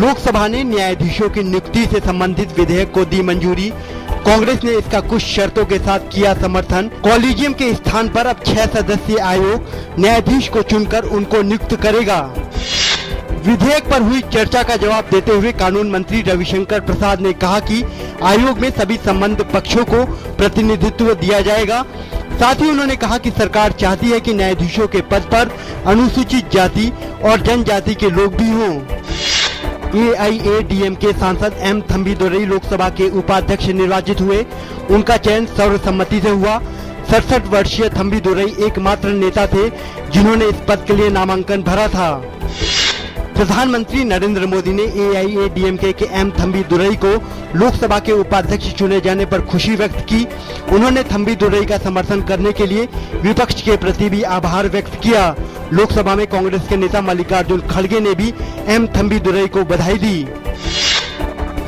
लोकसभा ने न्यायाधीशों की नियुक्ति से संबंधित विधेयक को दी मंजूरी। कांग्रेस ने इसका कुछ शर्तों के साथ किया समर्थन। कॉलेजियम के स्थान पर अब 6 सदस्यीय आयोग न्यायाधीश को चुनकर उनको नियुक्त करेगा। विधेयक पर हुई चर्चा का जवाब देते हुए कानून मंत्री रविशंकर प्रसाद ने कहा कि आयोग में सभी संबद्ध पक्षों को प्रतिनिधित्व दिया जाएगा। साथ ही उन्होंने कहा कि सरकार चाहती है कि न्यायाधीशों के पद पर अनुसूचित जाति और जनजाति के लोग भी हों। AIADMK सांसद M थम्बीदुरई लोकसभा के उपाध्यक्ष निर्वाचित हुए। उनका चयन सर्वसम्मति से हुआ। 67 वर्षीय थम्बीदुरई एकमात्र नेता थे जिन्होंने इस पद के लिए नामांकन भरा था। प्रधानमंत्री नरेंद्र मोदी ने AIADMK के M थम्बीदुरई को लोकसभा के उपाध्यक्ष चुने जाने पर खुशी व्यक्त की। उन्होंने थम्बीदुरई का समर्थन करने के लिए विपक्ष के प्रति भी आभार व्यक्त किया। लोकसभा में कांग्रेस के नेता मल्लिकार्जुन खड़गे ने भी M थम्बीदुरई को बधाई दी।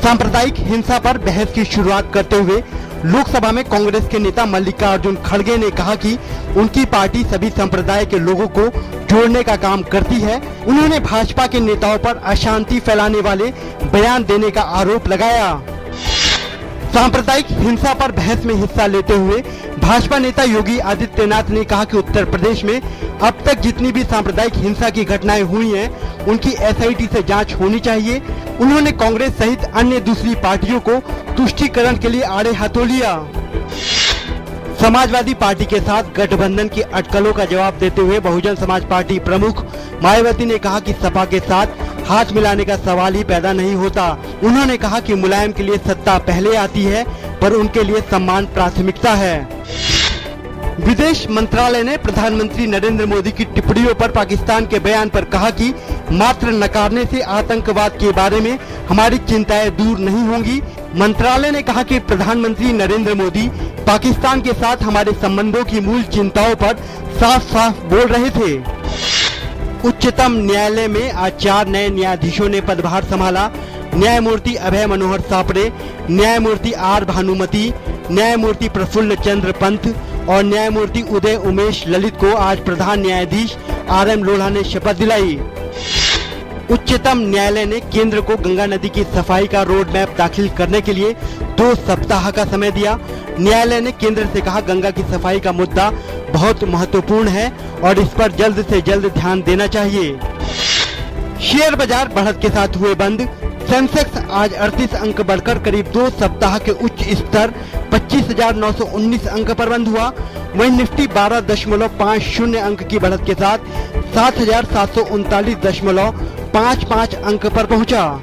सांप्रदायिक हिंसा पर बहस की शुरुआत करते हुए लोकसभा में कांग्रेस के नेता मल्लिकार्जुन खड़गे ने कहा कि उनकी पार्टी सभी संप्रदाय के लोगों को जोड़ने का काम करती है। उन्होंने भाजपा के नेताओं पर अशांति फैलाने वाले बयान देने का आरोप लगाया। सांप्रदायिक हिंसा पर बहस में हिस्सा लेते हुए भाजपा नेता योगी आदित्यनाथ ने कहा कि उत्तर प्रदेश में अब तक जितनी भी सांप्रदायिक हिंसा की घटनाएं हुई हैं, उनकी SIT से जांच होनी चाहिए। उन्होंने कांग्रेस सहित अन्य दूसरी पार्टियों को तुष्टीकरण के लिए आड़े हाथों लिया। समाजवादी पार्टी के साथ गठबंधन की अटकलों का जवाब देते हुए बहुजन समाज पार्टी प्रमुख मायावती ने कहा कि सपा के साथ हाथ मिलाने का सवाल ही पैदा नहीं होता। उन्होंने कहा कि मुलायम के लिए सत्ता पहले आती है, पर उनके लिए सम्मान प्राथमिकता है। विदेश मंत्रालय ने प्रधानमंत्री नरेंद्र मोदी की टिप्पणियों पर पाकिस्तान के बयान पर कहा कि मात्र नकारने से आतंकवाद के बारे में हमारी चिंताएं दूर नहीं होंगी। मंत्रालय ने कहा कि प्रधानमंत्री नरेंद्र मोदी पाकिस्तान के साथ हमारे संबंधों की मूल चिंताओं पर साफ साफ बोल रहे थे। उच्चतम न्यायालय में आज 4 नए न्यायाधीशों ने पदभार संभाला। न्यायमूर्ति अभय मनोहर सापड़े, न्यायमूर्ति R भानुमति, न्यायमूर्ति प्रफुल्ल चंद्र पंत और न्यायमूर्ति उदय उमेश ललित को आज प्रधान न्यायाधीश RM लोढ़ा ने शपथ दिलाई। उच्चतम न्यायालय ने केंद्र को गंगा नदी की सफाई का रोड मैप दाखिल करने के लिए 2 सप्ताह का समय दिया। न्यायालय ने केंद्र से कहा, गंगा की सफाई का मुद्दा बहुत महत्वपूर्ण है और इस पर जल्द से जल्द ध्यान देना चाहिए। शेयर बाजार बढ़त के साथ हुए बंद। सेंसेक्स आज 38 अंक बढ़कर करीब 2 सप्ताह के उच्च स्तर 25,919 अंक पर बंद हुआ। वहीं निफ्टी 12.50 अंक की बढ़त के साथ 7,739.55 अंक पर पहुंचा।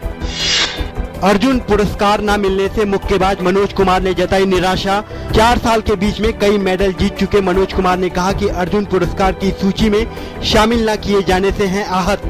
अर्जुन पुरस्कार न मिलने से मुक्केबाज मनोज कुमार ने जताई निराशा। 4 साल के बीच में कई मेडल जीत चुके मनोज कुमार ने कहा कि अर्जुन पुरस्कार की सूची में शामिल न किए जाने से हैं आहत।